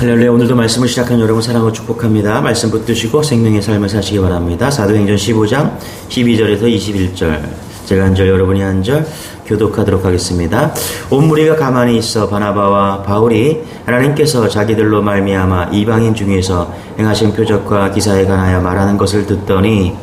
할렐루야. 오늘도 말씀을 시작한 여러분 사랑으로 축복합니다. 말씀 붙드시고 생명의 삶을 사시기 바랍니다. 사도행전 15장 12절에서 21절, 제가 한 절 여러분이 한 절 교독하도록 하겠습니다. 온 무리가 가만히 있어 바나바와 바울이 하나님께서 자기들로 말미암아 이방인 중에서 행하신 표적과 기사에 관하여 말하는 것을 듣더니,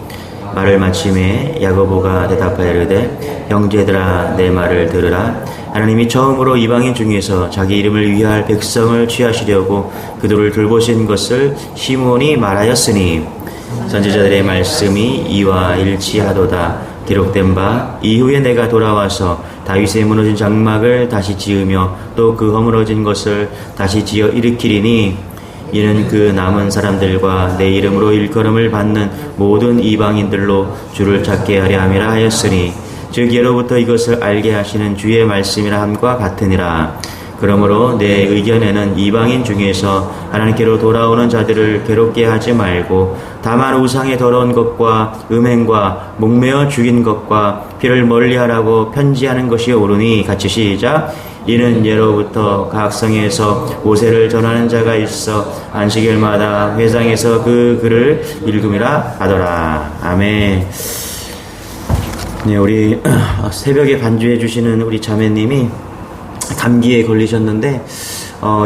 말을 마침에 야고보가 대답하여 이르되, 형제들아 내 말을 들으라. 하나님이 처음으로 이방인 중에서 자기 이름을 위할 백성을 취하시려고 그들을 돌보신 것을 시몬이 말하였으니, 선지자들의 말씀이 이와 일치하도다. 기록된 바 이후에 내가 돌아와서 다윗의 무너진 장막을 다시 지으며 또 그 허물어진 것을 다시 지어 일으키리니, 이는 그 남은 사람들과 내 이름으로 일컬음을 받는 모든 이방인들로 주를 찾게 하려 함이라 하였으니, 즉 예로부터 이것을 알게 하시는 주의 말씀이라 함과 같으니라. 그러므로 내 의견에는 이방인 중에서 하나님께로 돌아오는 자들을 괴롭게 하지 말고, 다만 우상의 더러운 것과 음행과 목매어 죽인 것과 피를 멀리하라고 편지하는 것이 옳으니, 같이 시작. 이는 예로부터 각 성에서 모세를 전하는 자가 있어 안식일마다 회당에서 그 글을 읽음이라 하더라. 아멘. 네, 우리 새벽에 반주해 주시는 우리 자매님이 감기에 걸리셨는데,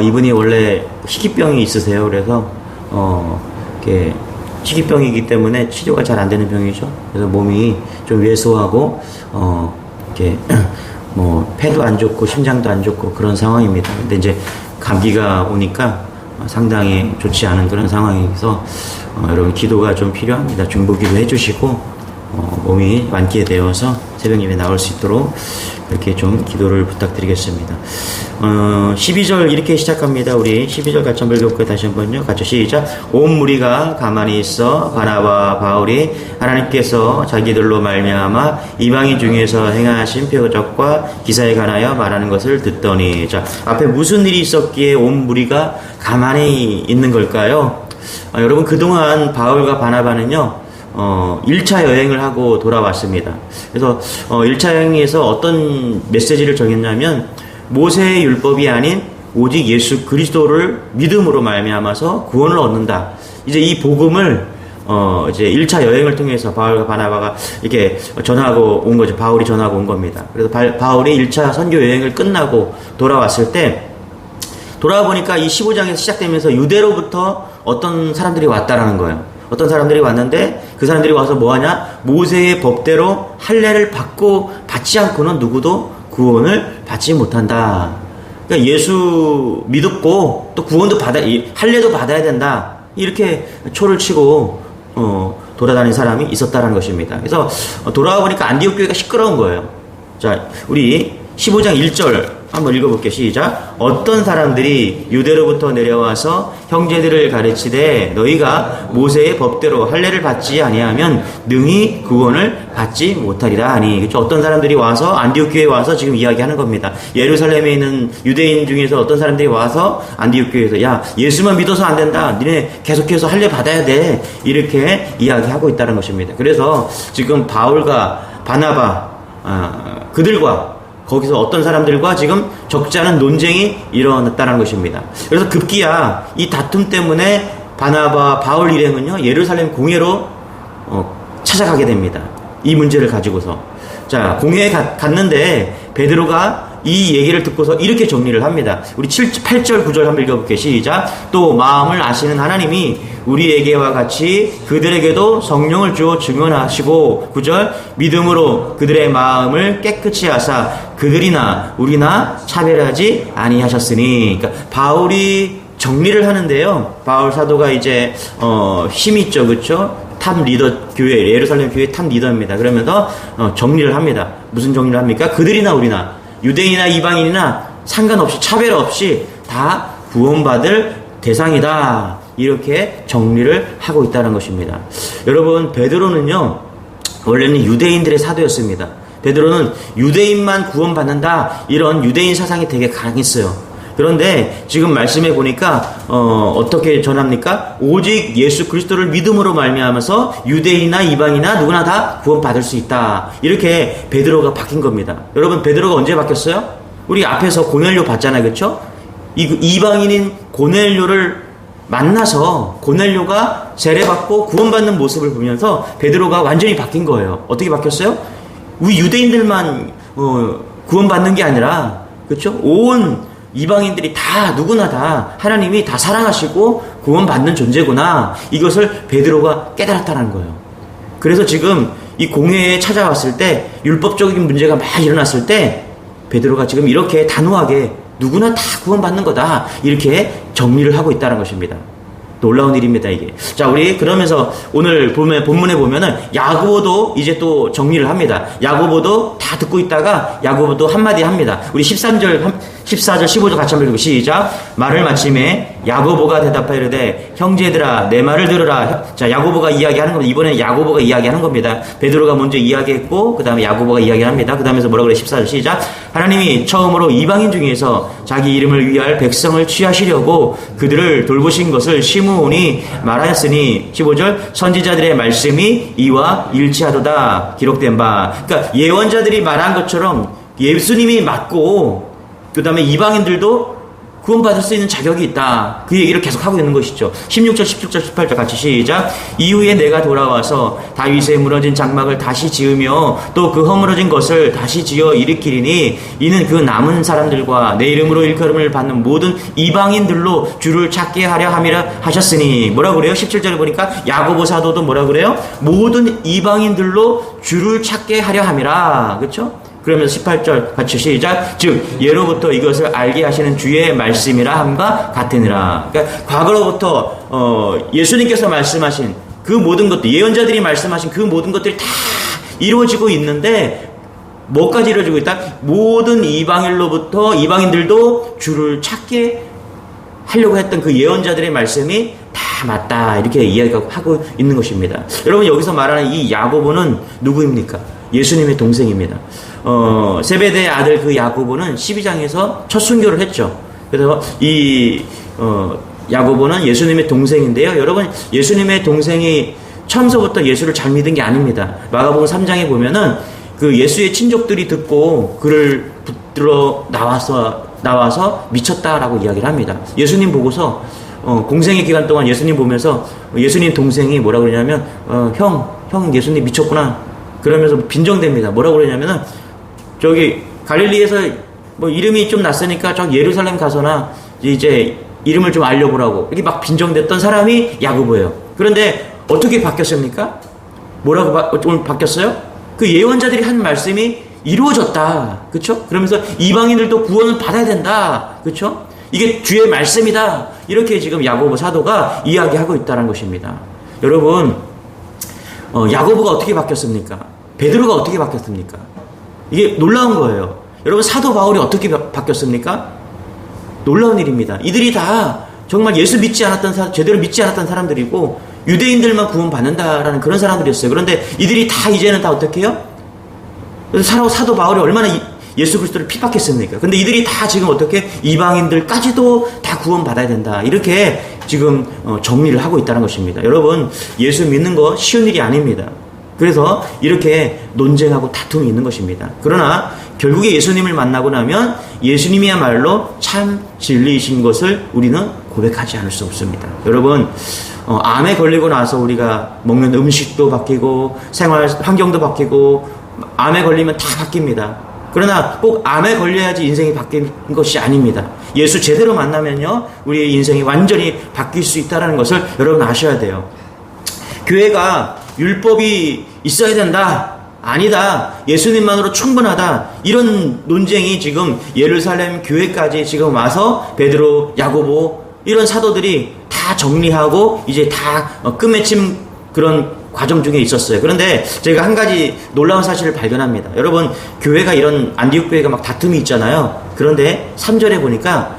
이분이 원래 희귀병이 있으세요. 그래서 이렇게 희귀병이기 때문에 치료가 잘 안 되는 병이죠. 그래서 몸이 좀 왜소하고 이렇게 뭐 폐도 안 좋고 심장도 안 좋고 그런 상황입니다. 근데 이제 감기가 오니까 상당히 좋지 않은 그런 상황이어서 여러분 기도가 좀 필요합니다. 중보기도 해주시고 몸이 완쾌되어서 새벽 예배 나올 수 있도록 이렇게 좀 기도를 부탁드리겠습니다. 12절 이렇게 시작합니다. 우리 12절 같이 한번 읽어볼까요? 다시 한번요. 같이 시작. 온 무리가 가만히 있어 바나바와 바울이 하나님께서 자기들로 말미암아 이방인 중에서 행하신 표적과 기사에 관하여 말하는 것을 듣더니. 자, 앞에 무슨 일이 있었기에 온 무리가 가만히 있는 걸까요? 여러분, 그동안 바울과 바나바는요 1차 여행을 하고 돌아왔습니다. 그래서 1차 여행에서 어떤 메시지를 정했냐면, 모세의 율법이 아닌 오직 예수 그리스도를 믿음으로 말미암아서 구원을 얻는다. 이제 이 복음을 이제 1차 여행을 통해서 바울과 바나바가 이렇게 전하고 온 거죠. 바울이 전하고 온 겁니다. 그래서 바울이 1차 선교 여행을 끝나고 돌아왔을 때, 돌아와 보니까 이 15장에서 시작되면서 유대로부터 어떤 사람들이 왔다라는 거예요. 어떤 사람들이 왔는데, 그 사람들이 와서 뭐하냐? 모세의 법대로 할례를 받지 않고는 누구도 구원을 받지 못한다. 그러니까 예수 믿었고 또 구원도 할례도 받아야 된다. 이렇게 초를 치고 돌아다니는 사람이 있었다는 것입니다. 그래서 돌아와 보니까 안디옥 교회가 시끄러운 거예요. 자, 우리 15장 1절 한번 읽어볼게요. 시작. 어떤 사람들이 유대로부터 내려와서 형제들을 가르치되, 너희가 모세의 법대로 할례를 받지 아니하면 능히 구원을 받지 못하리라 하니. 그렇죠? 어떤 사람들이 와서 안디옥 교회에 와서 지금 이야기하는 겁니다. 예루살렘에 있는 유대인 중에서 어떤 사람들이 와서 안디옥 교회에서, 야, 예수만 믿어서 안 된다. 니네 계속해서 할례 받아야 돼. 이렇게 이야기하고 있다는 것입니다. 그래서 지금 바울과 바나바 그들과 거기서 어떤 사람들과 지금 적지 않은 논쟁이 일어났다는 것입니다. 그래서 급기야 이 다툼 때문에 바나바 바울 일행은요 예루살렘 공회로 찾아가게 됩니다. 이 문제를 가지고서. 자, 공회에 갔는데 베드로가 이 얘기를 듣고서 이렇게 정리를 합니다. 우리 8절 9절 한번 읽어볼게요. 시작. 또 마음을 아시는 하나님이 우리에게와 같이 그들에게도 성령을 주어 증언하시고, 9절, 믿음으로 그들의 마음을 깨끗이 하사 그들이나 우리나 차별하지 아니하셨으니. 그러니까 바울이 정리를 하는데요, 바울 사도가 이제 힘이 있죠, 그렇죠? 탑 리더, 교회, 예루살렘 교회 탑 리더입니다. 그러면서 정리를 합니다. 무슨 정리를 합니까? 그들이나 우리나, 유대인이나 이방인이나 상관없이, 차별 없이 다 구원받을 대상이다. 이렇게 정리를 하고 있다는 것입니다. 여러분, 베드로는요 원래는 유대인들의 사도였습니다. 베드로는 유대인만 구원받는다, 이런 유대인 사상이 되게 강했어요. 그런데 지금 말씀해 보니까 어떻게 전합니까? 오직 예수 그리스도를 믿음으로 말미암아서 유대인이나 이방이나 누구나 다 구원받을 수 있다. 이렇게 베드로가 바뀐 겁니다. 여러분, 베드로가 언제 바뀌었어요? 우리 앞에서 고넬료 봤잖아요, 그렇죠? 이 이방인인 고넬료를 만나서 고넬료가 세례받고 구원받는 모습을 보면서 베드로가 완전히 바뀐 거예요. 어떻게 바뀌었어요? 우리 유대인들만 구원받는 게 아니라, 그렇죠? 온 이방인들이 다, 누구나 다 하나님이 다 사랑하시고 구원받는 존재구나, 이것을 베드로가 깨달았다는 거예요. 그래서 지금 이 공회에 찾아왔을 때, 율법적인 문제가 막 일어났을 때 베드로가 지금 이렇게 단호하게 누구나 다 구원받는 거다, 이렇게 정리를 하고 있다는 것입니다. 놀라운 일입니다, 이게. 자, 우리 그러면서 오늘 본문에 보면은 야고보도 이제 또 정리를 합니다. 야고보도 다 듣고 있다가 야고보도 한마디 합니다. 우리 14절, 15절 같이 한번 읽고 시작. 말을 마침에 야고보가 대답하여 이르되 형제들아 내 말을 들으라. 자, 야고보가 이야기하는 겁니다. 이번에 야고보가 이야기하는 겁니다. 베드로가 먼저 이야기했고 그 다음에 야고보가 이야기합니다. 그 다음에서 뭐라 그래? 14절 시작. 하나님이 처음으로 이방인 중에서 자기 이름을 위할 백성을 취하시려고 그들을 돌보신 것을 시므온이 말하였으니 15절 선지자들의 말씀이 이와 일치하도다 기록된 바. 그러니까 예언자들이 말한 것처럼 예수님이 맞고 그 다음에 이방인들도 구원받을 수 있는 자격이 있다, 그 얘기를 계속 하고 있는 것이죠. 16절, 17절, 18절 같이 시작. 이후에 내가 돌아와서 다윗의 무너진 장막을 다시 지으며 또 그 허물어진 것을 다시 지어 일으키리니 이는 그 남은 사람들과 내 이름으로 일컬음을 받는 모든 이방인들로 주를 찾게 하려 함이라 하셨으니. 뭐라 그래요? 17절에 보니까 야고보 사도도 뭐라 그래요? 모든 이방인들로 주를 찾게 하려 함이라. 그렇죠? 그러면서 18절 같이 시작. 즉 예로부터 이것을 알게 하시는 주의 말씀이라 함과 같으니라. 그러니까 과거로부터 예수님께서 말씀하신 그 모든 것들, 예언자들이 말씀하신 그 모든 것들이 다 이루어지고 있는데 뭐까지 이루어지고 있다? 모든 이방인로부터 이방인들도 주를 찾게 하려고 했던 그 예언자들의 말씀이 다 맞다, 이렇게 이야기하고 있는 것입니다. 여러분, 여기서 말하는 이 야고보는 누구입니까? 예수님의 동생입니다. 세베대의 아들 그 야고보는 12장에서 첫 순교를 했죠. 그래서 이 야고보는 예수님의 동생인데요. 여러분, 예수님의 동생이 처음서부터 예수를 잘 믿은 게 아닙니다. 마가복음 3장에 보면은 그 예수의 친족들이 듣고 그를 붙들어 나와서 미쳤다라고 이야기를 합니다. 예수님 보고서 공생의 기간 동안 예수님 보면서 예수님 동생이 뭐라 그러냐면 형 예수님 미쳤구나, 그러면서 빈정됩니다. 뭐라고 그러냐면은 저기 갈릴리에서 뭐 이름이 좀 났으니까 저 예루살렘 가서나 이제 이름을 좀 알려보라고 이렇게 막 빈정댔던 사람이 야고보예요. 그런데 어떻게 바뀌었습니까? 뭐라고 좀 바뀌었어요? 그 예언자들이 한 말씀이 이루어졌다. 그렇죠? 그러면서 이방인들도 구원을 받아야 된다. 그렇죠? 이게 주의 말씀이다. 이렇게 지금 야고보 사도가 이야기하고 있다는 것입니다. 여러분, 야고보가 어떻게 바뀌었습니까? 베드로가 어떻게 바뀌었습니까? 이게 놀라운 거예요. 여러분, 사도 바울이 어떻게 바뀌었습니까? 놀라운 일입니다. 이들이 다 정말 예수 믿지 않았던 제대로 믿지 않았던 사람들이고 유대인들만 구원받는다라는 그런 사람들이었어요. 그런데 이들이 다 이제는 다 어떻게 해요? 사도 바울이 얼마나 예수 그리스도를 핍박했습니까? 근데 이들이 다 지금 어떻게 이방인들까지도 다 구원받아야 된다, 이렇게 지금 정리를 하고 있다는 것입니다. 여러분, 예수 믿는 거 쉬운 일이 아닙니다. 그래서 이렇게 논쟁하고 다툼이 있는 것입니다. 그러나 결국에 예수님을 만나고 나면 예수님이야말로 참 진리이신 것을 우리는 고백하지 않을 수 없습니다. 여러분, 암에 걸리고 나서 우리가 먹는 음식도 바뀌고 생활 환경도 바뀌고 암에 걸리면 다 바뀝니다. 그러나 꼭 암에 걸려야지 인생이 바뀐 것이 아닙니다. 예수 제대로 만나면요, 우리의 인생이 완전히 바뀔 수 있다는 것을 여러분 아셔야 돼요. 교회가 율법이 있어야 된다, 아니다, 예수님만으로 충분하다, 이런 논쟁이 지금 예루살렘 교회까지 지금 와서 베드로, 야고보 이런 사도들이 다 정리하고 이제 다 끝맺힘 그런 과정 중에 있었어요. 그런데 제가 한 가지 놀라운 사실을 발견합니다. 여러분, 교회가 이런 안디옥 교회가 막 다툼이 있잖아요. 그런데 3절에 보니까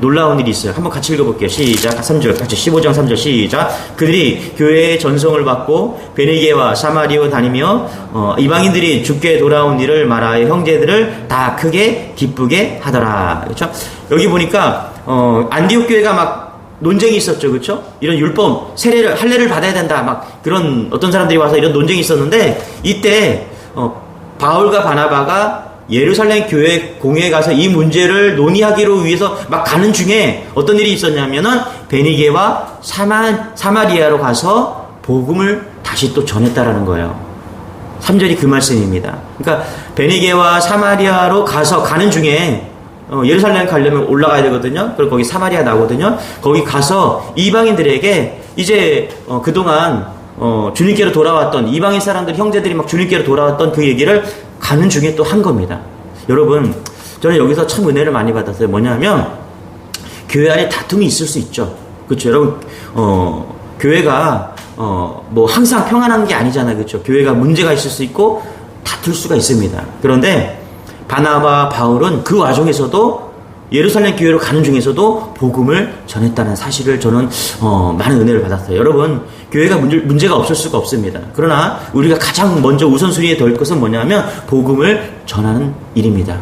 놀라운 일이 있어요. 한번 같이 읽어볼게요. 시작. 3절 같이 15장 3절 시작. 그들이 교회의 전송을 받고 베니게와 사마리아 다니며 이방인들이 주께 돌아온 일을 말하여 형제들을 다 크게 기쁘게 하더라. 그렇죠? 여기 보니까 안디옥 교회가 막 논쟁이 있었죠. 그렇죠? 이런 율법, 할례를 받아야 된다, 막 그런 어떤 사람들이 와서 이런 논쟁이 있었는데, 이때 바울과 바나바가 예루살렘 교회 공회에 가서 이 문제를 논의하기로 위해서 막 가는 중에 어떤 일이 있었냐면은 베니게와 사마리아로 가서 복음을 다시 또 전했다라는 거예요. 3절이 그 말씀입니다. 그러니까 베니게와 사마리아로 가서 가는 중에 예루살렘 가려면 올라가야 되거든요. 그리고 거기 사마리아 나오거든요. 거기 가서 이방인들에게 이제 그동안 주님께로 돌아왔던 이방인 사람들 형제들이 막 주님께로 돌아왔던 그 얘기를 가는 중에 또 한 겁니다. 여러분, 저는 여기서 참 은혜를 많이 받았어요. 뭐냐면 교회 안에 다툼이 있을 수 있죠. 그렇죠, 여러분. 교회가 뭐 항상 평안한 게 아니잖아요. 그렇죠. 교회가 문제가 있을 수 있고 다툴 수가 있습니다. 그런데 바나바, 바울은 그 와중에서도 예루살렘 교회로 가는 중에서도 복음을 전했다는 사실을 저는 많은 은혜를 받았어요. 여러분, 교회가 문제가 없을 수가 없습니다. 그러나 우리가 가장 먼저 우선순위에 덜 것은 뭐냐면 복음을 전하는 일입니다.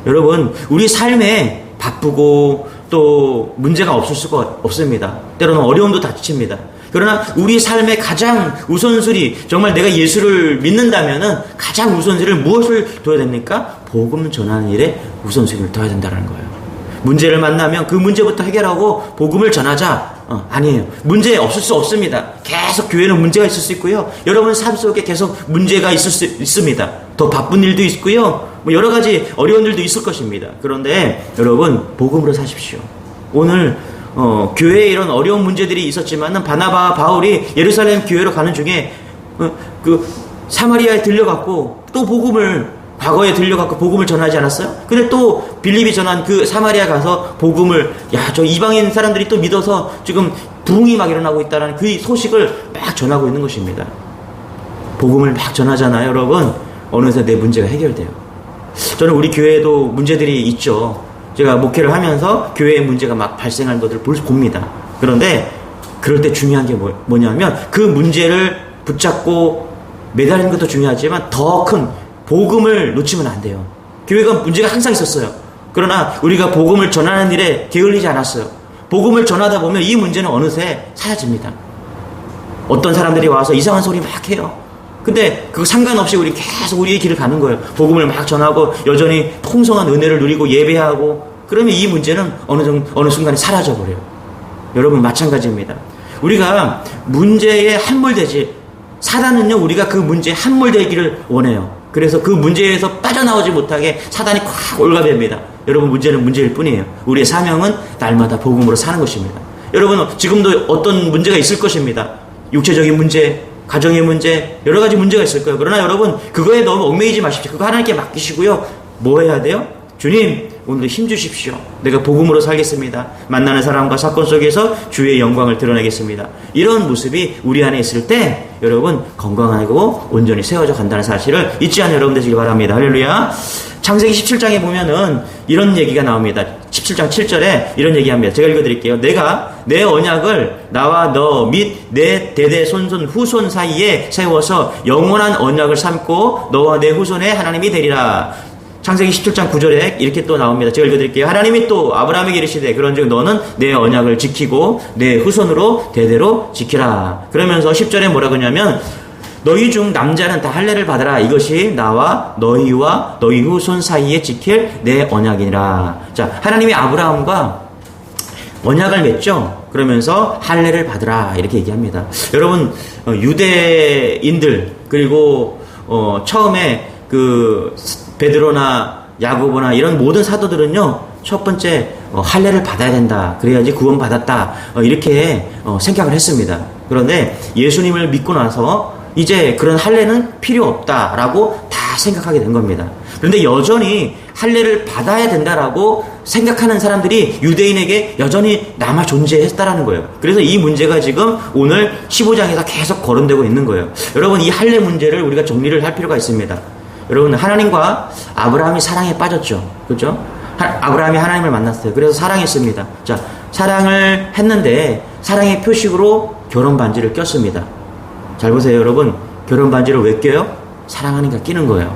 여러분, 우리 삶에 바쁘고 또 문제가 없을 수가 없습니다. 때로는 어려움도 닥칩니다. 그러나 우리 삶의 가장 우선순위, 정말 내가 예수를 믿는다면은 가장 우선순위를 무엇을 둬야 됩니까? 복음 전하는 일에 우선순위를 둬야 된다는 거예요. 문제를 만나면 그 문제부터 해결하고 복음을 전하자. 아니에요. 문제 없을 수 없습니다. 계속 교회는 문제가 있을 수 있고요. 여러분 삶 속에 계속 문제가 있을 수 있습니다. 더 바쁜 일도 있고요. 뭐 여러 가지 어려운 일도 있을 것입니다. 그런데 여러분, 복음으로 사십시오. 오늘 교회에 이런 어려운 문제들이 있었지만은 바나바와 바울이 예루살렘 교회로 가는 중에 그 사마리아에 들려갖고 또 과거에 들려갖고 복음을 전하지 않았어요? 근데 또 빌립이 전한 그 사마리아 가서 복음을, 저 이방인 사람들이 또 믿어서 지금 부흥이 막 일어나고 있다는 그 소식을 막 전하고 있는 것입니다. 복음을 막 전하잖아요, 여러분. 어느새 내 문제가 해결돼요. 저는 우리 교회에도 문제들이 있죠. 제가 목회를 하면서 교회에 문제가 막 발생하는 것들을 봅니다. 그런데 그럴 때 중요한 게 뭐냐면 그 문제를 붙잡고 매달리는 것도 중요하지만 더 큰 복음을 놓치면 안 돼요. 교회가 문제가 항상 있었어요. 그러나 우리가 복음을 전하는 일에 게을리지 않았어요. 복음을 전하다 보면 이 문제는 어느새 사라집니다. 어떤 사람들이 와서 이상한 소리 막 해요. 근데 그거 상관없이 우리 계속 우리의 길을 가는 거예요. 복음을 막 전하고 여전히 풍성한 은혜를 누리고 예배하고, 그러면 이 문제는 어느 순간에 사라져버려요. 여러분, 마찬가지입니다. 우리가 문제에 함몰되지, 사단은요 우리가 그 문제에 함몰되기를 원해요. 그래서 그 문제에서 빠져나오지 못하게 사단이 콱 올가맵니다. 여러분, 문제는 문제일 뿐이에요. 우리의 사명은 날마다 복음으로 사는 것입니다. 여러분, 지금도 어떤 문제가 있을 것입니다. 육체적인 문제, 가정의 문제, 여러 가지 문제가 있을 거예요. 그러나 여러분, 그거에 너무 얽매이지 마십시오. 그거 하나님께 맡기시고요. 뭐 해야 돼요? 주님, 오늘도 힘주십시오. 내가 복음으로 살겠습니다. 만나는 사람과 사건 속에서 주의 영광을 드러내겠습니다. 이런 모습이 우리 안에 있을 때 여러분, 건강하고 온전히 세워져 간다는 사실을 잊지 않는 여러분 되시기 바랍니다. 할렐루야. 창세기 17장에 보면은 이런 얘기가 나옵니다. 17장 7절에 이런 얘기합니다. 제가 읽어드릴게요. 내가 내 언약을 나와 너 및 내 대대 손손 후손 사이에 세워서 영원한 언약을 삼고 너와 내 후손의 하나님이 되리라. 창세기 17장 9절에 이렇게 또 나옵니다. 제가 읽어드릴게요. 하나님이 또 아브라함에게 이르시되 그런즉 너는 내 언약을 지키고 내 후손으로 대대로 지키라. 그러면서 10절에 뭐라고 하냐면 너희 중 남자는 다 할례를 받으라. 이것이 나와 너희와 너희 후손 사이에 지킬 내 언약이니라. 자, 하나님이 아브라함과 언약을 맺죠. 그러면서 할례를 받으라 이렇게 얘기합니다. 여러분, 유대인들 그리고 처음에 그 베드로나 야고보나 이런 모든 사도들은요, 첫 번째 할례를 받아야 된다. 그래야지 구원 받았다. 이렇게 생각을 했습니다. 그런데 예수님을 믿고 나서 이제 그런 할례는 필요 없다라고 다 생각하게 된 겁니다. 그런데 여전히 할례를 받아야 된다라고 생각하는 사람들이 유대인에게 여전히 남아 존재했다라는 거예요. 그래서 이 문제가 지금 오늘 15장에서 계속 거론되고 있는 거예요. 여러분, 이 할례 문제를 우리가 정리를 할 필요가 있습니다. 여러분, 하나님과 아브라함이 사랑에 빠졌죠. 그렇죠? 아브라함이 하나님을 만났어요. 그래서 사랑했습니다. 자, 사랑을 했는데 사랑의 표식으로 결혼 반지를 꼈습니다. 잘 보세요, 여러분. 결혼 반지를 왜 껴요? 사랑하니까 끼는 거예요.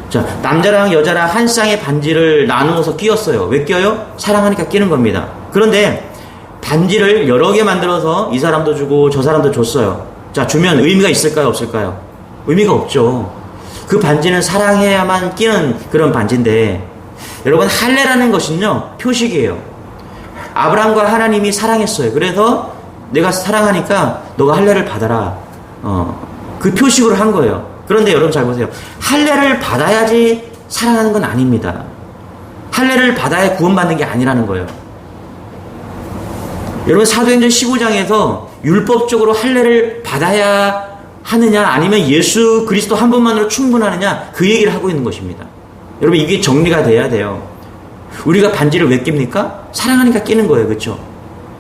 자, 남자랑 여자랑 한 쌍의 반지를 나누어서 끼웠어요. 왜 껴요? 사랑하니까 끼는 겁니다. 그런데 반지를 여러 개 만들어서 이 사람도 주고 저 사람도 줬어요. 자, 주면 의미가 있을까요? 없을까요? 의미가 없죠. 그 반지는 사랑해야만 끼는 그런 반지인데, 여러분, 할례라는 것은요, 표식이에요. 아브라함과 하나님이 사랑했어요. 그래서 내가 사랑하니까 너가 할례를 받아라. 그 표식으로 한 거예요. 그런데 여러분 잘 보세요. 할례를 받아야지 사랑하는 건 아닙니다. 할례를 받아야 구원받는 게 아니라는 거예요. 여러분, 사도행전 15장에서 율법적으로 할례를 받아야 하느냐, 아니면 예수 그리스도 한 분만으로 충분하느냐, 그 얘기를 하고 있는 것입니다. 여러분, 이게 정리가 돼야 돼요. 우리가 반지를 왜 낍니까? 사랑하니까 끼는 거예요. 그렇죠?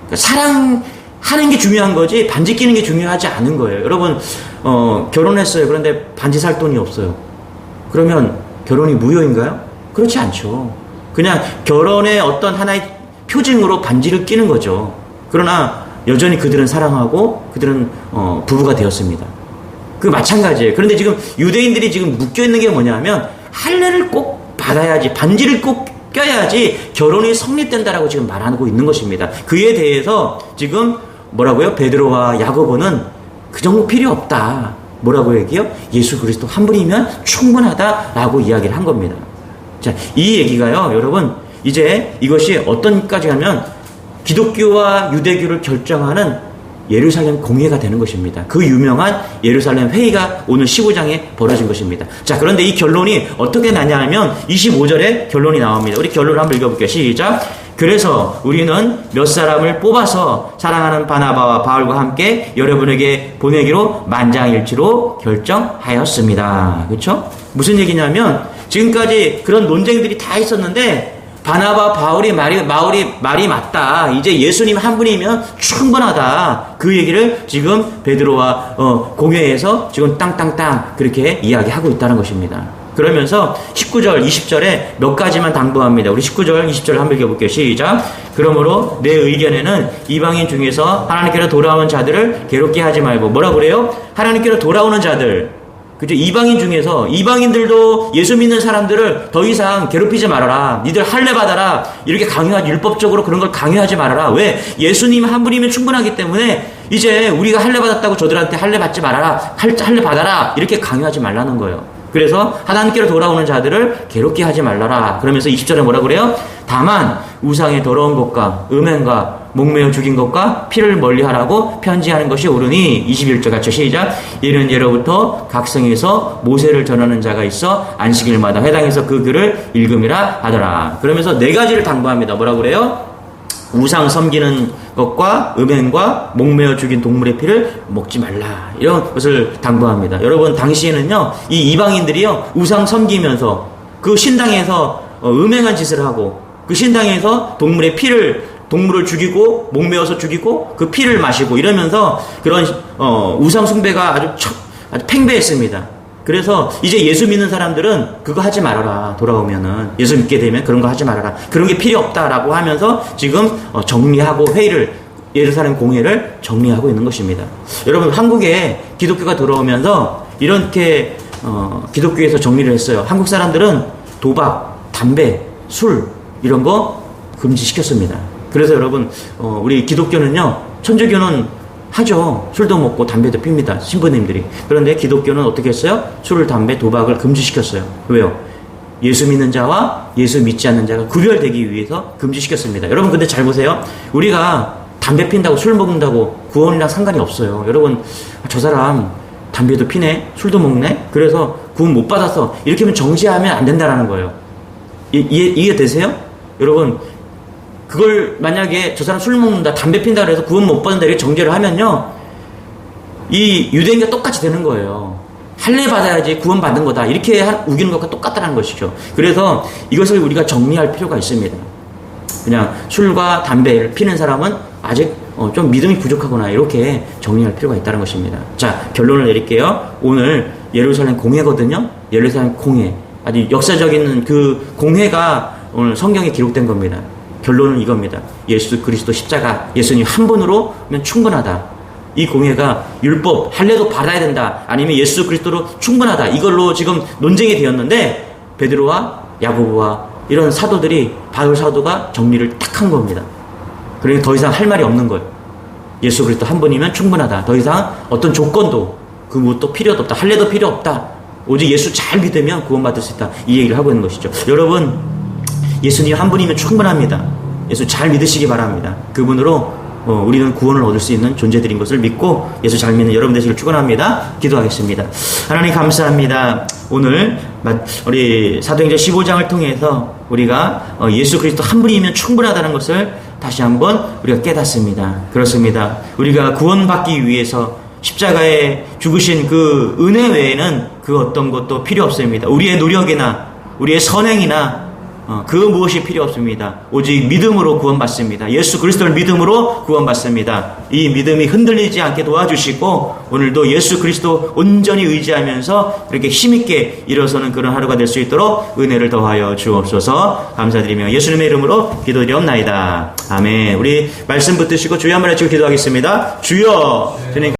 그러니까 사랑하는 게 중요한 거지 반지 끼는 게 중요하지 않은 거예요. 여러분, 결혼했어요. 그런데 반지 살 돈이 없어요. 그러면 결혼이 무효인가요? 그렇지 않죠. 그냥 결혼의 어떤 하나의 표징으로 반지를 끼는 거죠. 그러나 여전히 그들은 사랑하고 그들은 부부가 되었습니다. 그 마찬가지예요. 그런데 지금 유대인들이 지금 묶여있는 게 뭐냐면, 할례를 꼭 받아야지, 반지를 꼭 껴야지 결혼이 성립된다라고 지금 말하고 있는 것입니다. 그에 대해서 지금 뭐라고요? 베드로와 야고보는 그 정도 필요 없다. 뭐라고 얘기해요? 예수 그리스도 한 분이면 충분하다라고 이야기를 한 겁니다. 자, 이 얘기가요, 여러분, 이제 이것이 어떤까지 하면 기독교와 유대교를 결정하는 예루살렘 공회가 되는 것입니다. 그 유명한 예루살렘 회의가 오늘 15장에 벌어진 것입니다. 자, 그런데 이 결론이 어떻게 나냐 하면 25절에 결론이 나옵니다. 우리 결론을 한번 읽어볼게요. 시작. 그래서 우리는 몇 사람을 뽑아서 사랑하는 바나바와 바울과 함께 여러분에게 보내기로 만장일치로 결정하였습니다. 그렇죠? 무슨 얘기냐면, 지금까지 그런 논쟁들이 다 있었는데, 바나바 바울이 말이 맞다. 이제 예수님 한 분이면 충분하다. 그 얘기를 지금 베드로와 공회에서 지금 땅땅땅 그렇게 이야기하고 있다는 것입니다. 그러면서 19절, 20절에 몇 가지만 당부합니다. 우리 19절, 20절 한번 읽어볼게요. 시작. 그러므로 내 의견에는 이방인 중에서 하나님께로 돌아오는 자들을 괴롭게 하지 말고, 뭐라고 그래요? 하나님께로 돌아오는 자들. 그죠? 이방인 중에서, 이방인들도 예수 믿는 사람들을 더 이상 괴롭히지 말아라. 니들 할례 받아라. 이렇게 강요하지, 율법적으로 그런 걸 강요하지 말아라. 왜? 예수님 한 분이면 충분하기 때문에 이제 우리가 할례 받았다고 저들한테 할례 받지 말아라. 할례 받아라. 이렇게 강요하지 말라는 거예요. 그래서 하나님께로 돌아오는 자들을 괴롭게 하지 말라라. 그러면서 20절에 뭐라 그래요? 다만 우상의 더러운 것과 음행과 목매어 죽인 것과 피를 멀리하라고 편지하는 것이 옳으니, 21절 같이 시작. 이는 예로부터 각성에서 모세를 전하는 자가 있어 안식일마다 회당에서 그 글을 읽음이라 하더라. 그러면서 네 가지를 당부합니다. 뭐라고 그래요? 우상 섬기는 것과 음행과 목매어 죽인 동물의 피를 먹지 말라. 이런 것을 당부합니다. 여러분, 당시에는요, 이 이방인들이요, 우상 섬기면서 그 신당에서 음행한 짓을 하고, 그 신당에서 동물을 죽이고, 목매어서 죽이고, 그 피를 마시고 이러면서 그런 우상 숭배가 아주 팽배했습니다. 그래서 이제 예수 믿는 사람들은 그거 하지 말아라. 돌아오면은 예수 믿게 되면 그런 거 하지 말아라. 그런 게 필요 없다라고 하면서 지금 정리하고 회의를, 예루살렘 공회를 정리하고 있는 것입니다. 여러분, 한국에 기독교가 들어오면서 이렇게 기독교에서 정리를 했어요. 한국 사람들은 도박, 담배, 술 이런 거 금지시켰습니다. 그래서 여러분, 우리 기독교는요, 천주교는 하죠. 술도 먹고 담배도 핍니다. 신부님들이. 그런데 기독교는 어떻게 했어요? 술을, 담배, 도박을 금지시켰어요. 왜요? 예수 믿는 자와 예수 믿지 않는 자가 구별되기 위해서 금지시켰습니다. 여러분, 근데 잘 보세요. 우리가 담배 핀다고 술 먹는다고 구원이랑 상관이 없어요. 여러분, 저 사람 담배도 피네, 술도 먹네, 그래서 구원 못 받았어, 이렇게 하면 정죄하면 안 된다라는 거예요. 이해되세요? 여러분, 그걸 만약에 저 사람 술 먹는다, 담배 핀다 그래서 구원 못 받는다 이렇게 정죄를 하면요, 이 유대인과 똑같이 되는 거예요. 할례 받아야지 구원 받는 거다, 이렇게 우기는 것과 똑같다는 것이죠. 그래서 이것을 우리가 정리할 필요가 있습니다. 그냥 술과 담배를 피는 사람은 아직 좀 믿음이 부족하구나, 이렇게 정리할 필요가 있다는 것입니다. 자, 결론을 내릴게요. 오늘 예루살렘 공회거든요. 예루살렘 공회, 아주 역사적인 그 공회가 오늘 성경에 기록된 겁니다. 결론은 이겁니다. 예수 그리스도 십자가, 예수님 한 분으로면 충분하다. 이 공회가 율법, 할례도 받아야 된다, 아니면 예수 그리스도로 충분하다, 이걸로 지금 논쟁이 되었는데, 베드로와 야고보와 이런 사도들이, 바울 사도가 정리를 딱 한 겁니다. 그러니까 더 이상 할 말이 없는 거예요. 예수 그리스도 한 분이면 충분하다. 더 이상 어떤 조건도, 그 무엇도 필요도 없다. 할례도 필요 없다. 오직 예수 잘 믿으면 구원받을 수 있다. 이 얘기를 하고 있는 것이죠. 여러분, 예수님 한 분이면 충분합니다. 예수 잘 믿으시기 바랍니다. 그분으로 우리는 구원을 얻을 수 있는 존재들인 것을 믿고 예수 잘 믿는 여러분 되시길 축원합니다. 기도하겠습니다. 하나님 감사합니다. 오늘 우리 사도행전 15장을 통해서 우리가 예수 그리스도 한 분이면 충분하다는 것을 다시 한번 우리가 깨닫습니다. 그렇습니다. 우리가 구원받기 위해서 십자가에 죽으신 그 은혜 외에는 그 어떤 것도 필요 없습니다. 우리의 노력이나 우리의 선행이나 그 무엇이 필요 없습니다. 오직 믿음으로 구원받습니다. 예수 그리스도를 믿음으로 구원받습니다. 이 믿음이 흔들리지 않게 도와주시고 오늘도 예수 그리스도 온전히 의지하면서 그렇게 힘있게 일어서는 그런 하루가 될 수 있도록 은혜를 더하여 주옵소서. 감사드리며 예수님의 이름으로 기도드리옵나이다. 아멘. 우리 말씀 붙드시고 주여 한번 외치고 기도하겠습니다. 주여. 주님